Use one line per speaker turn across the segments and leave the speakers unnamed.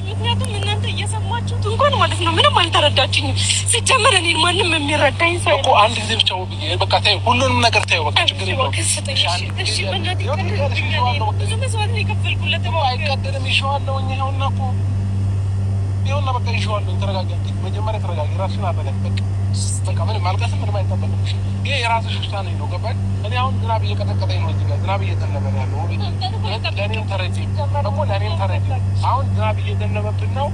ምክንያቱም እናንተ እየሰማችሁት እንኳን ማለት ነው ምንም አልተረዳችኝም ሲጀመር እኔ ማንንም የሚረዳኝ ሰው
እኮ አንድ ጊዜ ብቻ በቃ ታዩ ሁሉንም ነገር ታዩ በቃ ችግር የለውም እሺ በእናትህ ብዙ መስዋዕት ነው የከፈልኩለት አይቀደም ይሻዋለሁ እኛ ነውና እኮ ይሁንና በቃ ይሻዋለሁ ተረጋጋ መጀመሪያ ተረጋጋ ራስህን አበለህ በቃ ምንም ማልቀስም ምንም አይጠበቅብሽ ይሄ የራስሽ ውሳኔ ነው ገባኝ እኔ አሁን ዝናብ እየቀጠቀጠኝ ነው እዚህ ጋር ዝናብ እየዘነበ ነው ያለው ለእኔም ተረጂ ደግሞ ለእኔም ተረጂ አሁን ዝናብ እየዘነበብን ነው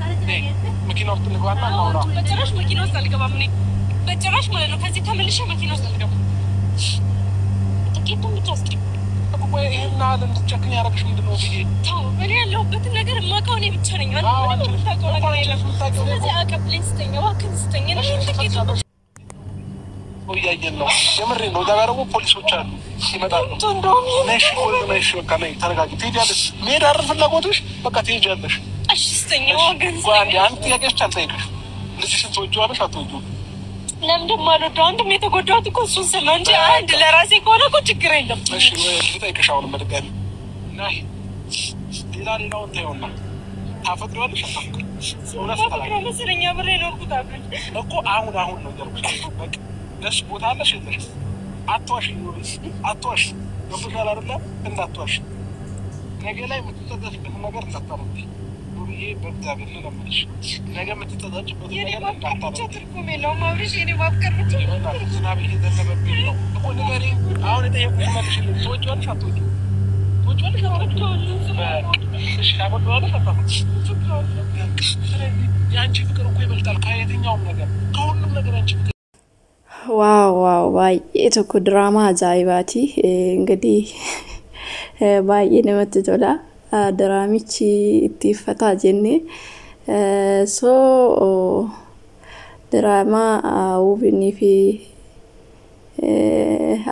መኪና ውስጥ ልግባና እናውራ
በጭራሽ መኪና ውስጥ አልገባም እኔ በጭራሽ ማለት ነው ከዚህ ተመልሼ መኪና ውስጥ አልገባም ጥቂቱን ብቻ እስኪ
ወይ ይሄና ለምትጨክኝ ያረግሽ ምንድነው ብዬ
ታው እኔ ያለሁበትን ነገር የማውቀው እኔ ብቻ ነኝ ማለት ነው ታውቀው ነገር የለም ስለዚህ አቀብለኝ ስተኛ እባክህን ስተኛ እኔ ጥቂቱ
ያየን ነው የምሬ ነው ዳጋ ደግሞ ፖሊሶች አሉ ይመጣሉ ነሽ ነሽ በቃ ነይ ተረጋጊ ትሄጃለሽ ሜዳ አይደል ፍላጎትሽ በቃ ትሄጃለሽ
እሺ ስተኛ ወገን
አንድ ጥያቄ ብቻ አልጠይቅሽ ልጅሽን ትወጂዋለሽ አትወጂውም
ለምንድን ማለት ነው አንድም የተጎዳሁት እኮ እሱን ስለ እንጂ አንድ ለራሴ ከሆነ እኮ ችግር የለም
እሺ ልጠይቅሽ አሁን በድጋሚ ናይ ሌላውን ታየውና ታፈቅሪዋለሽ አታፈቅሪም
ታፈቅሪው መሰለኝ አብሬ ኖርኩት አብረን
እኮ አሁን ነው ያልኩሽ በቃ ደስ ቦታ አለሽ የለሽ አትዋሽ ኑሪስ አትዋሽ ወፍሻል አይደለ እንዳትዋሽ ነገ ላይ የምትጠቀስበት ነገር እንዳታረጊ ኑሪዬ በእግዚአብሔር ለምንሽ ነገ የምትጠቀስበት ነገር እንዳታረጊ
ትርጉም የለውም ማብሪሽ የኔ ማፍቀር ብቻ
ዝናብ እየዘነበብኝ ነው እኮ ንገሪ አሁን የጠየኩሽ መልሽልኝ ትወጪዋለሽ አትወጪም ትወጪዋለሽ እሺ ታወጪዋለሽ አታወጪም የአንቺ ፍቅር እኮ ይበልጣል ከየትኛውም ነገር ከሁሉም ነገር አንቺ ፍቅር
ዋው ባዬ ተኮ ድራማ አጃይባቲ እንግዲህ ባዬ ነመጥቶላ ድራሚቺ ኢትፈታ ጀኔ ሶ ድራማ ውብኒ ፊ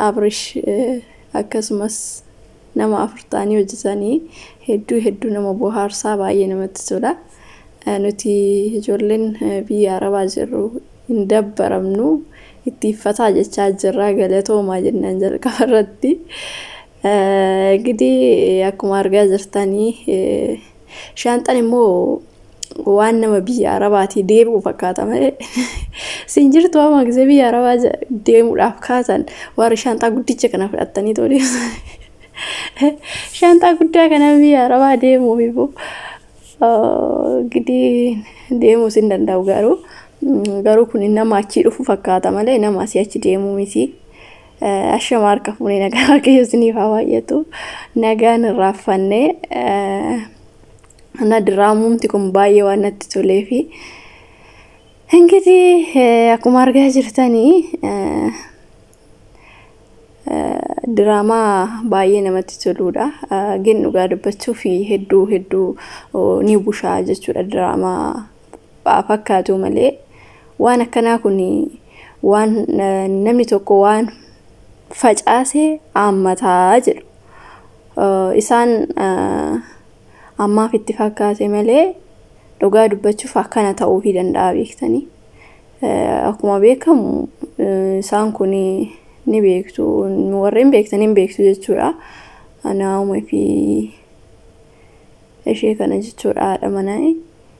አብርሽ አከስመስ ነማ አፍርታኒ ወጅሳኒ ሄዱ ነማ ቦሃርሳ ባዬ ነመጥቶላ ኑቲ ጆልን ቢያረባ ጀሩ እንደበረምኑ ኢትፈታ ጀቻጅራ ገለቶ ማጅነን ጀልቀረቲ እንግዲህ አኩማ አርጋ ጀርታኒ ሻንጣንሞ ዋናው ቢያረባቲ ዴቡ ፈካታ ማለት ሲንጅርቷ ማግዘቢ ያረባ ዴሙ ዳፍካታን ወር ሻንጣ ጉዲቸ ከና ፍራተኒ ቶዲ ሻንጣ ጉዳ ከና ቢያረባ ዴሙ ቢቦ እንግዲህ ዴሙ ሲንደንዳው garu kun nama achi dhufu fakkaata malee nama asi achi deemu miti ashamaar kafuune nagaa keessanii faawayatu nagaan raafanne ana diraamumti kun baay'ee waan natti tolee fi እንግዲህ akkuma argaa jirtani ድራማ baay'ee namatti toludha ግን dhugaa dubbachuu fi hedduu ni bushaa jechuudha ድራማ fakkaatu malee waan akkana kuni waan namni tokko waan facaase ammataa jedhu isaan ammaaf itti fakkaate malee dhugaa dubbachuuf akkana ta'uu fi danda'a beektanii akkuma beekamu isaan kuni ni beektu warreen beektaniin beektu jechuudha anaa'uma fi ishee kana jechuudha dhamanaa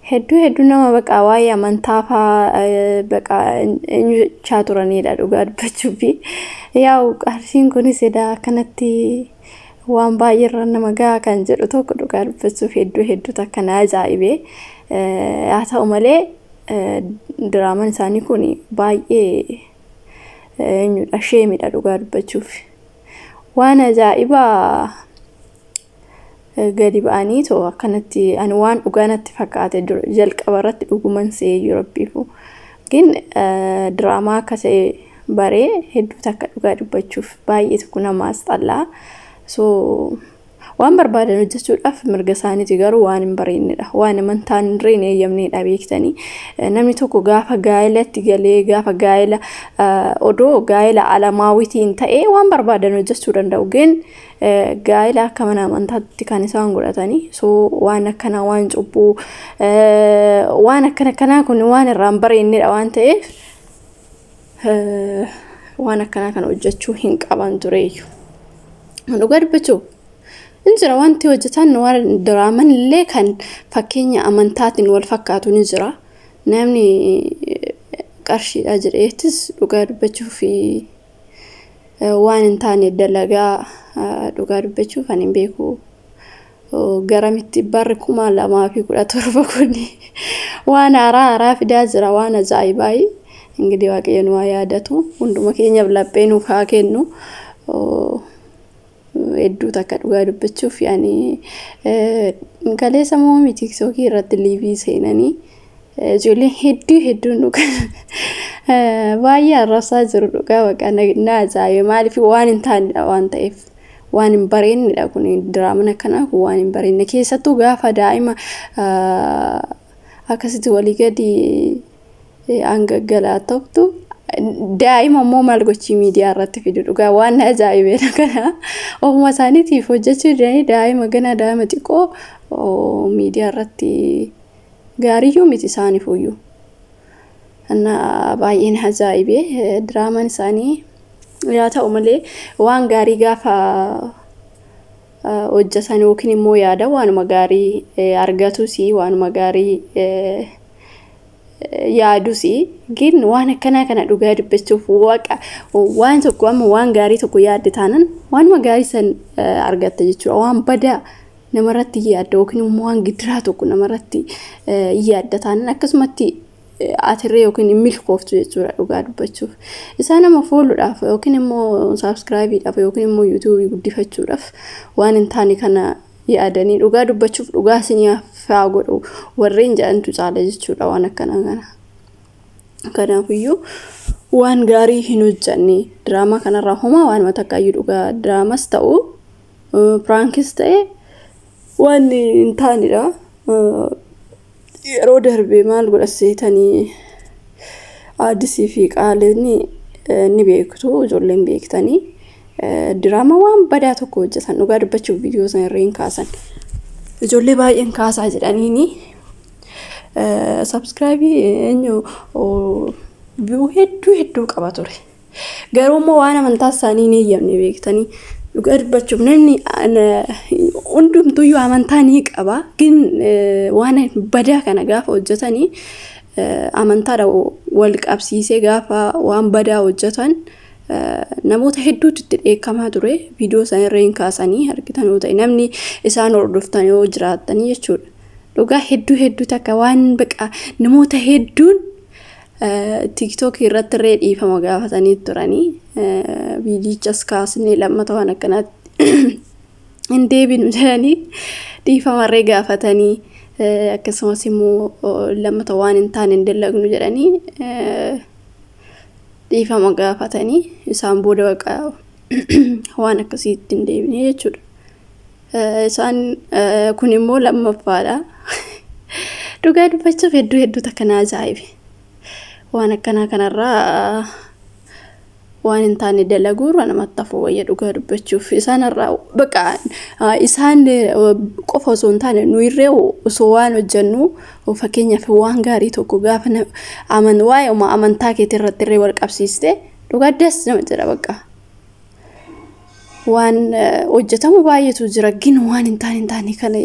hedduu nama በቃ ዋይ አመንታፋ በቃ ቻቱራኒዳ ዱጋ ድበቹቢ ያው ቃርሲን ኩኒ ሲዳ ከነቲ ዋን ባይረነ መጋ ካን ጀዱ ቶክ ዱጋ ድበቹ ሄዱ ተከና ጃይቤ ያታው መሌ ድራማን ሳኒ ኩኒ ባዬ እኙ ዳሼሚዳ ዱጋ ድበቹ ዋና ጃይባ gadi ba'anii to akkanatti ani waan dhugaanatti fakkaate jalqabarratti dhuguman see Europeefu gin drama akkase bare hedduu takka dhugaa dubbachuuf baay'ee tokko namaas xallaa so waan barbaadan hojjechuudhaaf mirga isaaniiti garuu waan hin bareennedha waan amantaan reene eeyyamneedha beektanii namni tokko gaafa gaa'elatti galee gaafa gaa'ela odoo gaa'ela alamaawitiin ta'ee waan barbaadan hojjechuu danda'u gin gaa'ela akka mana amantaatti kan isaan godhatanii so waan akkana waan cubbuu waan akkana kun waan irraan bareennedha waan ta'eef waan akkana kan hojjechuu hin qaban tureeyyu dhugaa dubbachuu injira wanti hojjetan waan diraaman illee kan fakkeenya amantaatiin wal fakkaatu ni jira namni qarshiidha jedheetis dhugaa dubbachuu fi waan hin taane dalagaa dhugaa dubbachuuf ani hin beeku garamitti barri 2017 kuni waan haaraa fidaa jira waan ajaa'ibai ingidi waaqayyoon waa yaadatu hunduma keenyaaf lapheenu haa kennu hedduu takka dhugaa dubbachuuf yani kaleessa moomi TikTok irratti liivii seenanii ijoolleen hedduu dhuga baay'ee arrabsaa jiru dhugaa waqa na ajaa'ibe maaliif waan hin taane waan ta'eef waan hin bareennedha kun diraamaa kana waan hin bareenne keessattuu gaafa daa'ima akkasitti walii gadi angaggalaa ta'u daa'ima immoo maal gochii miidiyaa irratti fidu dhugaa waan ajaa'ibeedha kana ofuma isaaniitiif hojjechuu danda'anii daa'ima gana daa'ima xiqqoo miidiyaa irratti gaariyyuu miti isaaniif iyyuu anna baay'een ajaa'ibe diraamaan isaanii yaa ta'u malee waan gaarii gaafa hojjetan yookiin immoo yaada waanuma gaarii argatusi waanuma gaarii yaadusi gin waan akkana kana dhugaa dubbachuuf waqa waan tokko amma waan gaarii tokko yaadde taanan waanuma gaarii san argatte jechuudha waan badaa namarratti yaadda yookiin immoo waan gidiraa tokko namarratti yaadda taanan akkasumatti atirree yookiin milkooftu jechuudha dhugaa dubbachuuf isaan nama fooluudhaaf yookiin immoo subscribeidhaaf yookiin immoo YouTube guddifachuudhaaf waan hin taane kana yaadanii dhugaa dubbachuuf dhugaa siniyaaf faa godhu warreen jedhantu caala jechuudha waan akkana kana kanaafiyyuu waan gaarii hin hojjanne diraamaa kanarraa homaa waan matakaayyuu dhugaa diraamas ta'u prankis ta'e waan hin taanedha yeroo darbee maal godhaseetanii aadisii fi qaalanii ni beektu ijoolleen beektanii diraamaa waan badaa tokko hojjetan dhugaa dubbachuuf viidiyoo san irreen kaasan ijoollee baay'een kaasaa jedhaniini subscribe eenyu view hedduu qaba ture garuu immoo waan amantaa isaanii ni eeyyamne beektanii dhugaa dubbachuuf namni hundumtuyyuu amantaa ni qaba gin waan badaa kana gaafa hojjetanii amantaadha wal qabsiisee gaafa waan badaa hojjetan namoota hedduutu itti dheekkamaa ture viidiyoo san irreen kaasanii argitan yoo ta'e namni isaan hordoftan yoo jiraatanii jechuudha dhugaa hedduu takka waan baqa namoota hedduun TikTok irratti irree dhiifama gaafatanii turanii viidiyochas kaasnee lammata waan akkanaatti hin deebinu jedhanii dhiifama irree gaafatanii akkasumas immoo lammata waan hin taane hin dallagnu jedhanii dhiifama gaafatanii isaan booda baqa waan akkasiitti hin deebine jechuudha isaan kun immoo lammaffaadha dhugaa dubbachuuf hedduu takka na ajaa'ibe waan akkana kanarraa waan hin taane dalaguurra namatti hafu wayya dhugaa dubbachuuf isaanirraa baqa isaan qofa osoo hin taane nu irree osoo waan hojjennu fakkeenyaaf waan gaarii tokko gaafa waa'ee amantaa keetii irratti irree wal qabsiiste dhugaa das nama jedha baqa waan hojjetamu baay'eetu jira gin waan hin taane kana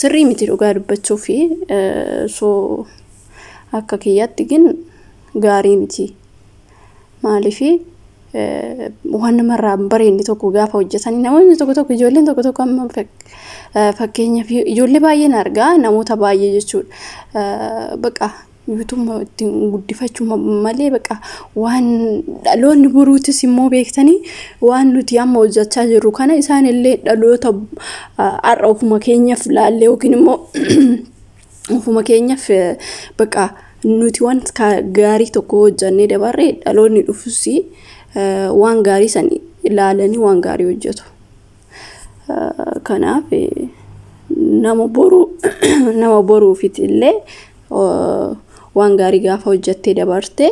sirrii miti dhugaa dubbachuuf soo akka kiyyaatti gin gaarii miti maalifi waan namarraa bareedni tokko gaafa hojjetanii namoonni tokko ijoolleen tokko amma fakkeenyaaf ijoollee baay'een argaa namoota baay'ee jechuudha baqa YouTube ittiin guddifachuu malee baqa waan dhaloonni boruutis immoo beektanii waan nuti amma hojjechaa jirru kana isaan illee dhaloota har'a ofuma keenyaaf laallee yookiin immoo ofuma keenyaaf baqa nuti waan gaarii tokko hojjannee dabarree dhaloonni dhufusi waan gaarii san ilaalanii waan gaarii hojjetu kanaaf nama boruufit illee waan gaarii gaafa hojjettee dabarte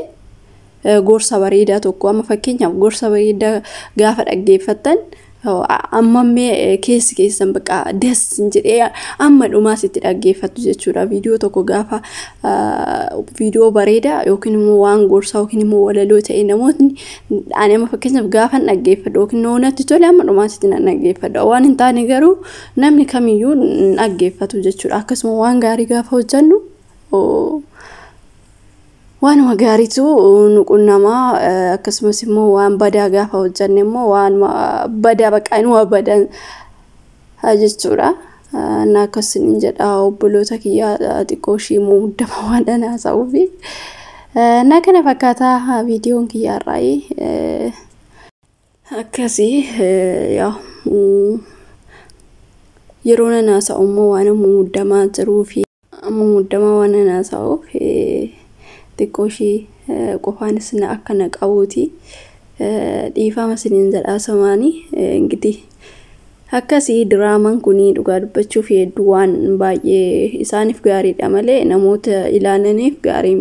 gorsa bareedaa tokko amma fakkeenyaaf gorsa bareedaa gaafa dhaggeeffattan amma mee keessan baqa des jedhee amma dhumaa sitti dhaggeeffatu jechuudha viidiyoo tokko gaafa viidiyoo bareeda yookiin immoo waan gorsaa yookiin immoo walaloo ta'e namootni ani amma fakkeenyaaf gaafa dhaggeeffadhu yookiin noonatti tole amma dhumaa sitti dhaggeeffadhu waan hin taane garuu namni kamiyyuu dhaggeeffatu jechuudha akkasuma waan gaarii gaafa hojjannu waan magaariitu nuqunnama akkasumas immoo waan badaa gaafa hojjanne immoo waan badaa baqaan waa badan jechuudha na akkasiin jedha obboloota kiyyaa xiqqoo shii muudama waan haasa'uufi na kana fakkaata viidiyoon kiyyaarraa akkasii yaa yeroo na haasa'u immoo waan muudamaa jiruufi muudama waan haasa'uuf Tikoshi qofaanis na akkana qabuuti dhiifama siniin jedhaa samaani ingitii akkasii diraamaan kuni dhugaa dubbachuuf hedduu waan baay'ee isaaniif gaariidha malee namoota ilaalaniif gaarii